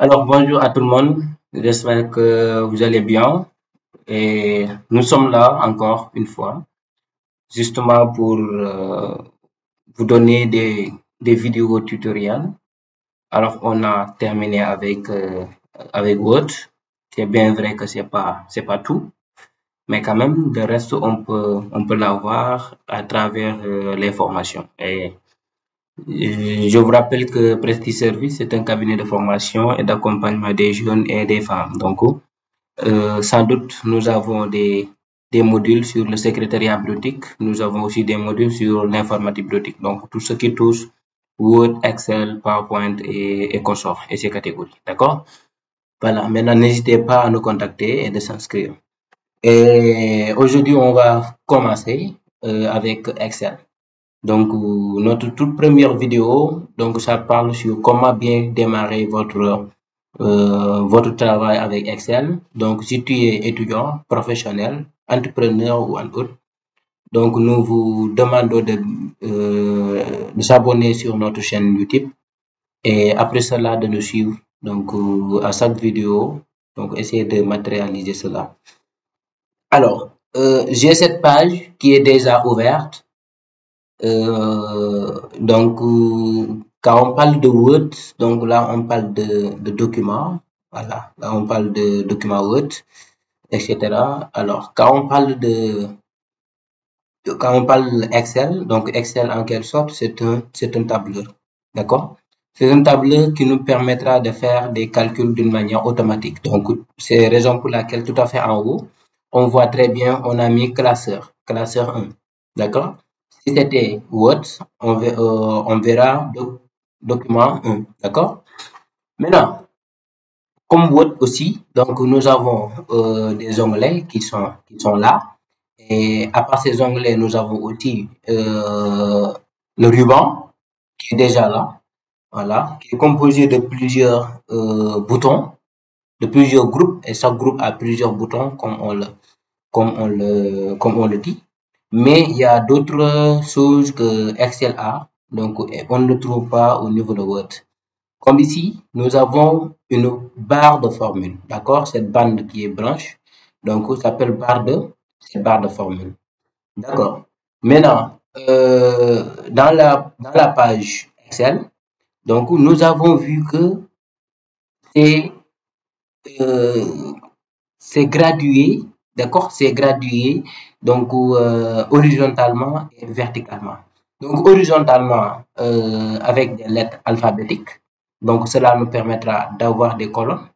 Alors, bonjour à tout le monde. J'espère que vous allez bien. Et nous sommes là encore une fois, justement pour vous donner des vidéos tutoriels. Alors, on a terminé avec Word. C'est bien vrai que c'est pas tout, mais quand même, le reste, on peut l'avoir à travers les formations. Et je vous rappelle que Presti Service est un cabinet de formation et d'accompagnement des jeunes et des femmes. Donc, sans doute, nous avons des modules sur le secrétariat bureautique. Nous avons aussi des modules sur l'informatique bureautique. Donc, tout ce qui touche Word, Excel, PowerPoint et consorts et ces catégories. D'accord? Voilà. Maintenant, n'hésitez pas à nous contacter et de s'inscrire. Et aujourd'hui, on va commencer avec Excel. Donc, notre toute première vidéo, donc ça parle sur comment bien démarrer votre travail avec Excel. Donc, si tu es étudiant, professionnel, entrepreneur ou un autre, donc nous vous demandons de s'abonner sur notre chaîne YouTube et après cela de nous suivre. Donc, à chaque vidéo, donc essayez de matérialiser cela. Alors, j'ai cette page qui est déjà ouverte. Donc, quand on parle de Word, donc là, on parle de documents. Voilà, là, on parle de documents Word, etc. Alors, quand on parle Excel, donc Excel, en quelque sorte, c'est un tableur. D'accord? C'est un tableur qui nous permettra de faire des calculs d'une manière automatique. Donc, c'est la raison pour laquelle, tout à fait en haut, on voit très bien, on a mis classeur 1. D'accord? Si c'était Word, on verra document 1. D'accord? Maintenant, comme Word aussi, donc nous avons des onglets qui sont là. Et à part ces onglets, nous avons aussi le ruban qui est déjà là. Voilà, qui est composé de plusieurs boutons, de plusieurs groupes, et chaque groupe a plusieurs boutons, comme on le dit. Mais il y a d'autres choses que Excel a, donc on ne le trouve pas au niveau de Word. Comme ici, nous avons une barre de formule, d'accord? Cette bande qui est blanche, donc ça s'appelle barre de formule, d'accord? Maintenant, dans la page Excel, donc nous avons vu que c'est euh, c'est gradué, d'accord? C'est gradué, donc horizontalement et verticalement. Donc horizontalement avec des lettres alphabétiques, donc cela nous permettra d'avoir des colonnes,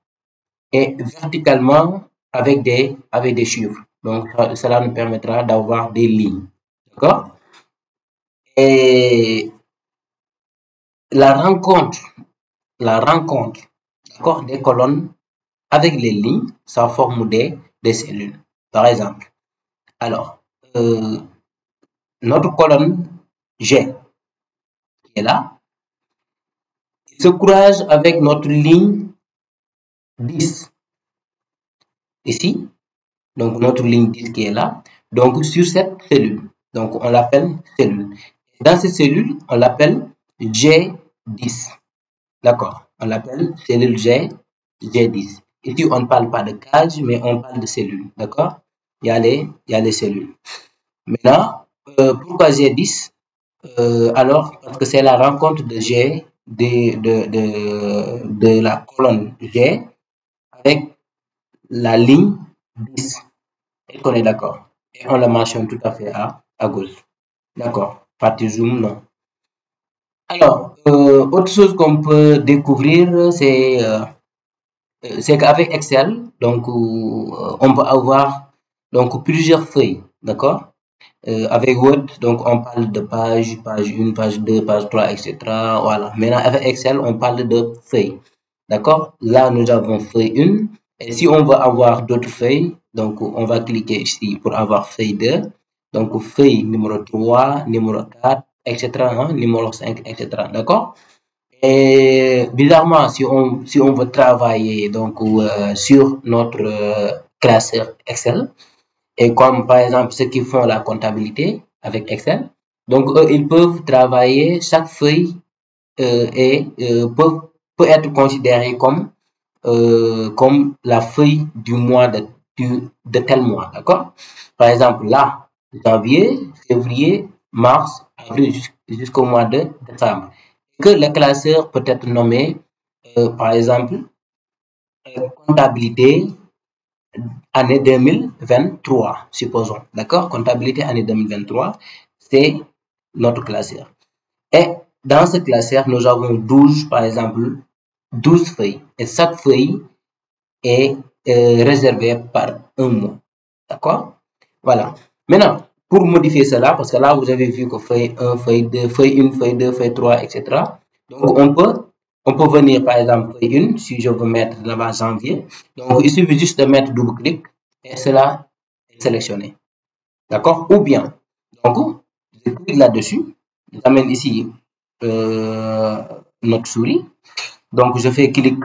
et verticalement avec des chiffres, donc cela nous permettra d'avoir des lignes, d'accord? Et la rencontre, d'accord, des colonnes avec les lignes, ça forme des cellules. Par exemple, alors, notre colonne G qui est là, se croise avec notre ligne 10 ici. Donc, notre ligne 10 qui est là. Donc, sur cette cellule. Donc, on l'appelle cellule. Dans cette cellule, on l'appelle G10. D'accord? On l'appelle cellule G10. Ici, on ne parle pas de case, mais on parle de cellule. D'accord? Il y a les cellules. Maintenant, pourquoi G10? Alors, parce que c'est la rencontre de G de la colonne G avec la ligne 10. Est-ce qu'on est d'accord? Et on la mentionne tout à fait à gauche. D'accord. Partie zoom, non. Alors, autre chose qu'on peut découvrir, c'est qu'avec Excel, donc, on peut avoir donc, plusieurs feuilles. D'accord? Avec Word, donc on parle de page 1, page 2, page 3, etc. Voilà. Maintenant, avec Excel, on parle de feuilles. D'accord? Là, nous avons feuille 1. Et si on veut avoir d'autres feuilles, donc on va cliquer ici pour avoir feuille 2. Donc, feuille numéro 3, numéro 4, etc. Hein, numéro 5, etc. D'accord? Et bizarrement, si on veut travailler donc, sur notre classeur Excel, et comme par exemple ceux qui font la comptabilité avec Excel, donc eux, ils peuvent travailler, chaque feuille peut être considérée comme comme la feuille du mois de tel mois, d'accord? Par exemple, là, janvier, février, mars, avril, jusqu'au mois de décembre. Que le classeur peut être nommé, par exemple, comptabilité année 2023, supposons, d'accord? Comptabilité année 2023, c'est notre classeur. Et dans ce classeur, nous avons 12, par exemple, 12 feuilles. Et chaque feuille est réservée par un mois. D'accord? Voilà. Maintenant, pour modifier cela, parce que là, vous avez vu que feuille 1, feuille 2, feuille 1, feuille 2, feuille 3, etc. Donc, on peut venir, par exemple, feuille 1, si je veux mettre là-bas janvier. Donc, il suffit juste de mettre double-clic et cela est sélectionné. D'accord? Ou bien, donc, je clique là-dessus, j'amène ici notre souris. Donc, je fais clic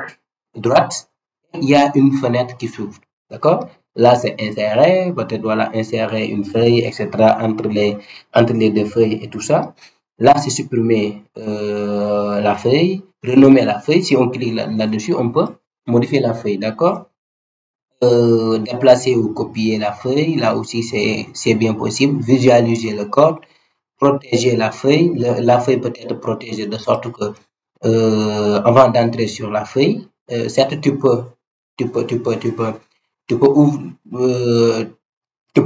droite, il y a une fenêtre qui s'ouvre. D'accord? Là, c'est insérer, peut-être voilà, insérer une feuille, etc. entre les deux feuilles et tout ça. Là, c'est supprimer la feuille, renommer la feuille. Si on clique là-dessus, on peut modifier la feuille. D'accord? Déplacer ou copier la feuille, là aussi, c'est bien possible. Visualiser le code, protéger la feuille. La feuille peut être protégée de sorte que avant d'entrer sur la feuille, certes, tu peux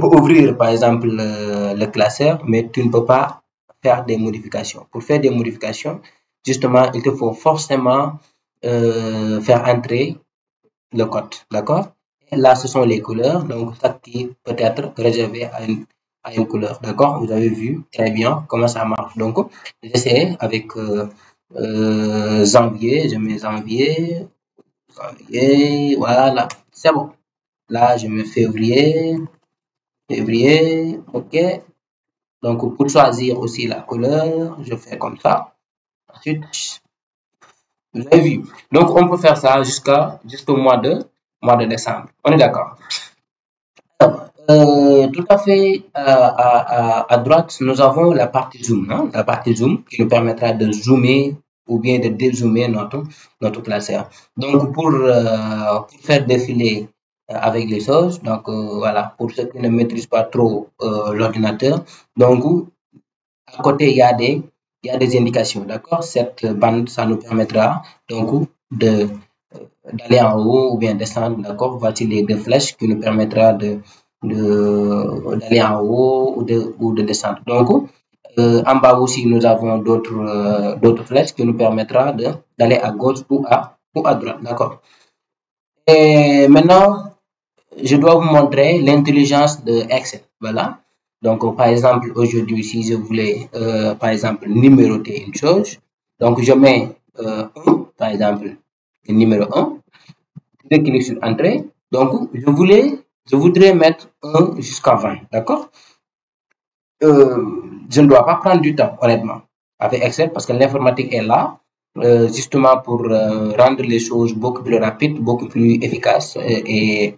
ouvrir par exemple le classeur, mais tu ne peux pas faire des modifications. Pour faire des modifications, justement, il te faut forcément faire entrer le code, d'accord? Et là, ce sont les couleurs, donc ça qui peut être réservé à une couleur, d'accord? Vous avez vu très bien comment ça marche. Donc, j'essaie avec janvier, je mets janvier, voilà, c'est bon. Là, je mets février, ok. Donc, pour choisir aussi la couleur, je fais comme ça. Ensuite, vous avez vu. Donc, on peut faire ça jusqu'au mois de décembre. On est d'accord. Tout à fait à droite, nous avons la partie zoom, hein, la partie zoom qui nous permettra de zoomer ou bien de dézoomer notre classeur. Donc, pour faire défiler avec les choses, donc voilà, pour ceux qui ne maîtrisent pas trop l'ordinateur, donc à côté, il y a des indications, d'accord? Cette bande, ça nous permettra donc d'aller en haut ou bien descendre, d'accord? Voici les deux flèches qui nous permettra d'aller en haut ou de descendre. Donc, en bas aussi, nous avons d'autres flèches qui nous permettra d'aller à gauche ou à droite, d'accord? Et maintenant, je dois vous montrer l'intelligence de Excel, voilà. Donc, par exemple, aujourd'hui, si je voulais, par exemple, numéroter une chose, donc je mets 1, par exemple, le numéro 1, je clique sur Entrée. Donc, je voudrais mettre 1 jusqu'à 20, d'accord? Je ne dois pas prendre du temps, honnêtement, avec Excel, parce que l'informatique est là, justement pour rendre les choses beaucoup plus rapides, beaucoup plus efficaces et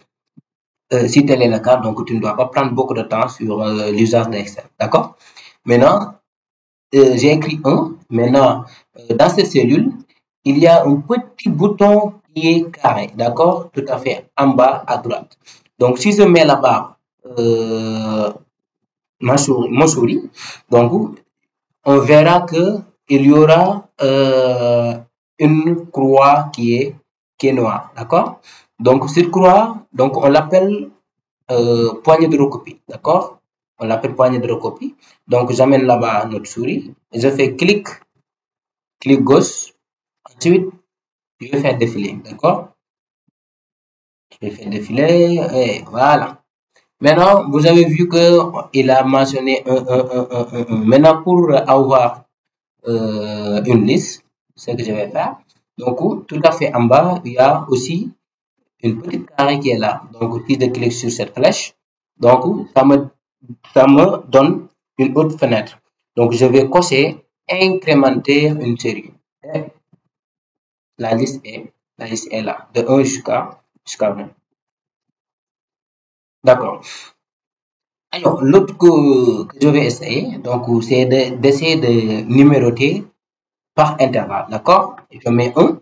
si tel est le cas, donc tu ne dois pas prendre beaucoup de temps sur l'usage d'Excel. D'accord? Maintenant, j'ai écrit 1. Maintenant, dans cette cellule, il y a un petit bouton qui est carré. D'accord? Tout à fait en bas à droite. Donc, si je mets là-bas ma souris, donc on verra que il y aura une croix qui est noire. D'accord? Donc, cette croix, donc on l'appelle poignée de recopie, d'accord? On l'appelle poignée de recopie. Donc, j'amène là-bas notre souris. Je fais clic gauche. Ensuite, je vais faire défiler, d'accord? Je vais faire défiler et voilà. Maintenant, vous avez vu qu'il a mentionné 1. Maintenant, pour avoir une liste, ce que je vais faire, donc tout à fait en bas, il y a aussi une petite carré qui est là. Donc, si je clique sur cette flèche, donc ça me donne une autre fenêtre. Donc, je vais cocher incrémenter une série. Et la liste est là, de 1 jusqu'à 20. D'accord. Alors, l'autre que je vais essayer, donc c'est d'essayer de numéroter par intervalle. D'accord? Je mets 1.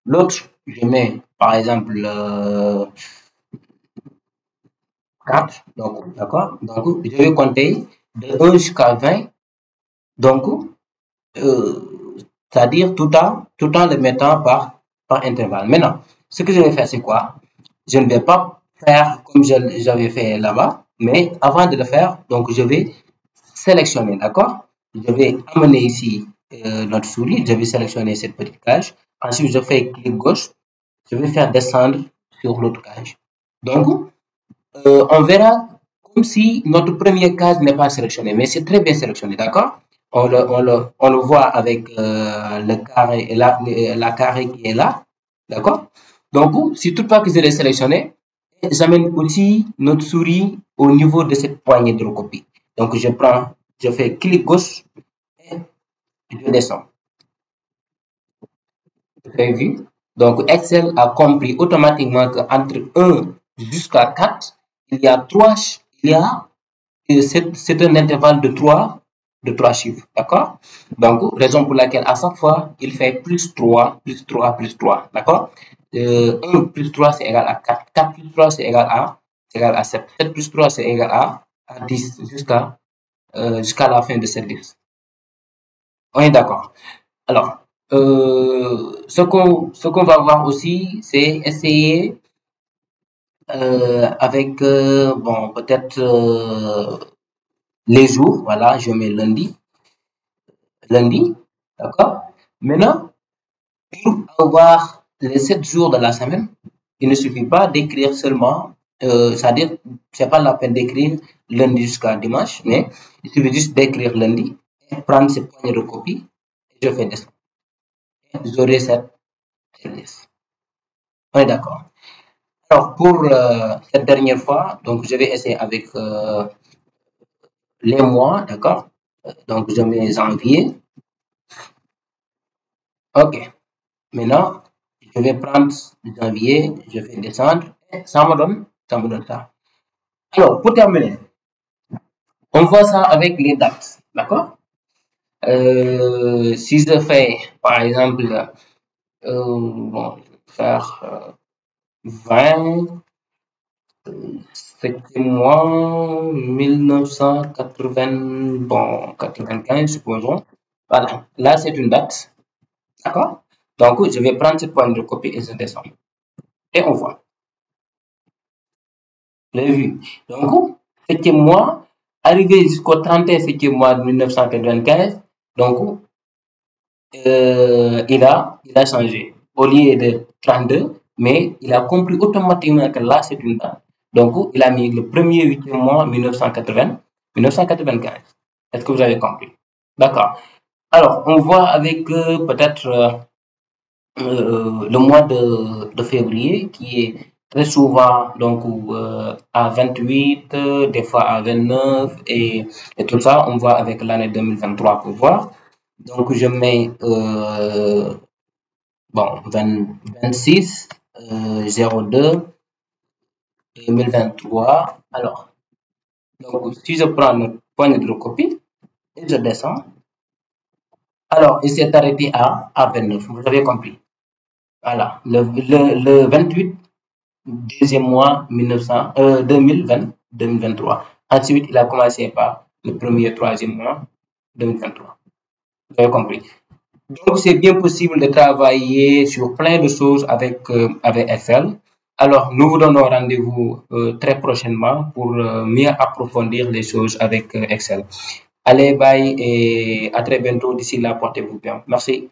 L'autre, je mets par exemple 4. Donc, d'accord? Donc, je vais compter de 1 jusqu'à 20. Donc, c'est-à-dire tout en le mettant par intervalle. Maintenant, ce que je vais faire, c'est quoi? Je ne vais pas faire comme j'avais fait là-bas, mais avant de le faire, donc je vais sélectionner, d'accord? Je vais amener ici notre souris, je vais sélectionner cette petite cage. Ensuite, je fais clic gauche, je vais faire descendre sur l'autre cage. Donc, on verra comme si notre première case n'est pas sélectionnée, mais c'est très bien sélectionné, d'accord? On le voit avec le carré, la carré qui est là, d'accord? Donc, si toutefois que je l'ai sélectionné, j'amène aussi notre souris au niveau de cette poignée de recopie. Donc, je fais clic gauche et je descends. Vous avez vu? Donc, Excel a compris automatiquement qu'entre 1 jusqu'à 4, il y a 3, c'est un intervalle de 3 chiffres, d'accord? Donc, raison pour laquelle à chaque fois, il fait plus 3, plus 3, plus 3, d'accord? 1 plus 3, c'est égal à 4. 4 plus 3, c'est égal à 7. 7 plus 3, c'est égal à 10 jusqu'à la fin de cette liste. On est d'accord. Alors, ce qu'on va voir aussi, c'est essayer avec, bon, peut-être les jours. Voilà, je mets lundi, d'accord? Maintenant, pour avoir les 7 jours de la semaine, il ne suffit pas d'écrire seulement, c'est-à-dire, c'est pas la peine d'écrire lundi jusqu'à dimanche, mais il suffit juste d'écrire lundi et prendre ces poignées de copie et je fais descendre. J'aurai cette liste. On est d'accord. Alors, pour cette dernière fois, donc je vais essayer avec les mois, d'accord? Donc, je mets janvier. OK. Maintenant, je vais prendre janvier, je vais descendre, et ça me donne ça. Alors, pour terminer, on voit ça avec les dates, d'accord? Si je fais, par exemple, bon, je vais faire 20, c'était moi, 1980, bon, 95, supposons. Voilà, là, c'est une date, d'accord? Donc, je vais prendre ce point de copie et je descends. Et on voit. Vous l'avez vu? Donc, c'était moi, arrivé jusqu'au 31 septième mois de 1995, donc, il a changé. Au lieu de 32, mais il a compris automatiquement que là, c'est une date. Donc, il a mis le premier 8e mois 1995. Est-ce que vous avez compris? D'accord. Alors, on voit avec peut-être le mois de février qui est très souvent donc à 28, des fois à 29 et tout ça, on voit avec l'année 2023 pour voir. Donc, je mets bon, 26 02 2023. Alors, donc, si je prends le point de copie et je descends, alors, il s'est arrêté à 29. Vous avez compris. Voilà, le 28, deuxième mois 2023. Ensuite, il a commencé par le premier, troisième mois 2023. Vous avez compris. Donc, c'est bien possible de travailler sur plein de choses avec Excel. Alors, nous vous donnons rendez-vous très prochainement pour mieux approfondir les choses avec Excel. Allez, bye et à très bientôt. D'ici là, portez-vous bien. Merci.